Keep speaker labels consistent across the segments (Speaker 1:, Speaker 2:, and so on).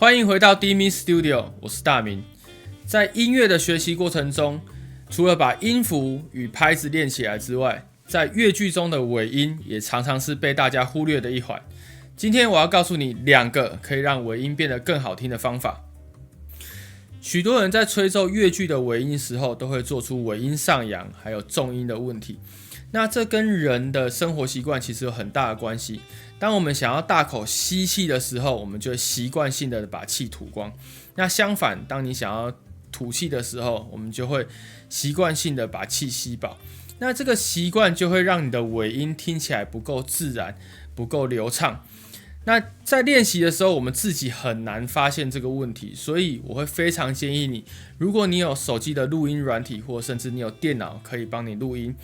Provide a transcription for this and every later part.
Speaker 1: 欢迎回到 D-Min Studio， 我是大明。在音乐的学习过程中，除了把音符与拍子练起来之外，在乐句中的尾音也常常是被大家忽略的一环。今天我要告诉你2个可以让尾音变得更好听的方法。许多人在吹奏乐句的尾音时候，都会做出尾音上扬还有重音的问题。那这跟人的生活习惯其实有很大的关系。当我们想要大口吸气的时候，我们就会习惯性的把气吐光。那相反，当你想要吐气的时候，我们就会习惯性的把气吸饱。那这个习惯就会让你的尾音听起来不够自然，不够流畅。那在练习的时候，我们自己很难发现这个问题，所以我会非常建议你，如果你有手机的录音软体，或甚至你有电脑可以帮你录音，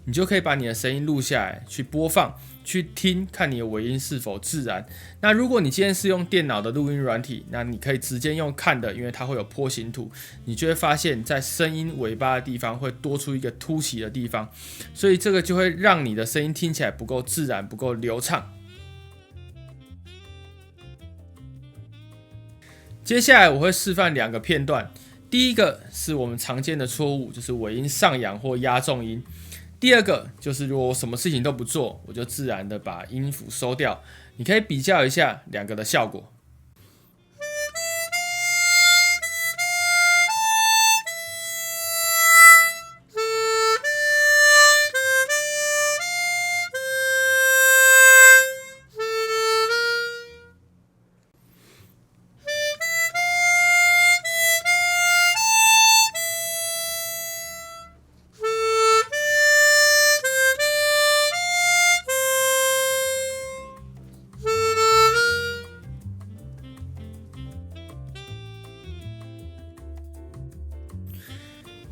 Speaker 1: 你就可以把你的声音录下来，去播放，去听，看你的尾音是否自然。那如果你今天是用电脑的录音软体，那你可以直接用看的，因为它会有波形图，你就会发现在声音尾巴的地方会多出一个凸起的地方，所以这个就会让你的声音听起来不够自然，不够流畅。接下来我会示范2个片段，第一个是我们常见的错误，就是尾音上扬或压重音。第二个就是如果我什么事情都不做，我就自然的把音符收掉。你可以比较一下2个的效果。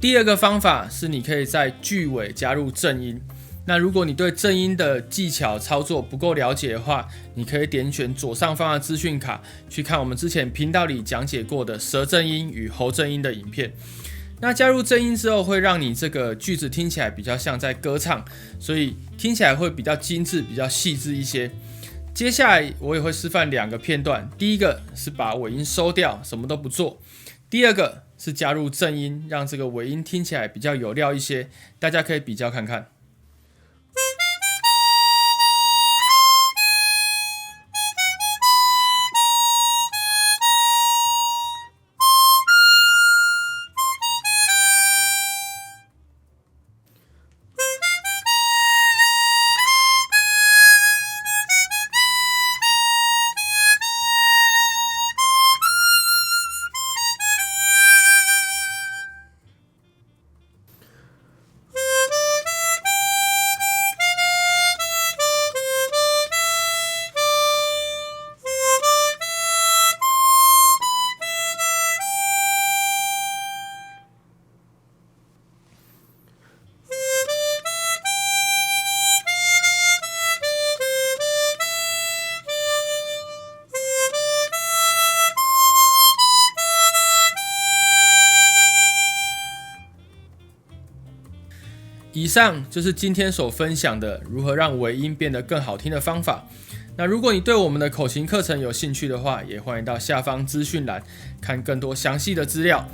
Speaker 1: 第2个方法是你可以在句尾加入正音。那如果你对正音的技巧操作不够了解的话，你可以点选左上方的资讯卡，去看我们之前频道里讲解过的舌正音与喉正音的影片。那加入正音之后，会让你这个句子听起来比较像在歌唱，所以听起来会比较精致，比较细致一些。接下来我也会示范2个片段，第一个是把尾音收掉，什么都不做；第二个是加入正音，让这个尾音听起来比较有料一些，大家可以比较看看。以上就是今天所分享的如何让尾音变得更好听的方法。那如果你对我们的口琴课程有兴趣的话，也欢迎到下方资讯栏看更多详细的资料。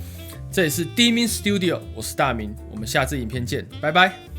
Speaker 1: 这里是 D-Min Studio， 我是大明，我们下支影片见，拜拜。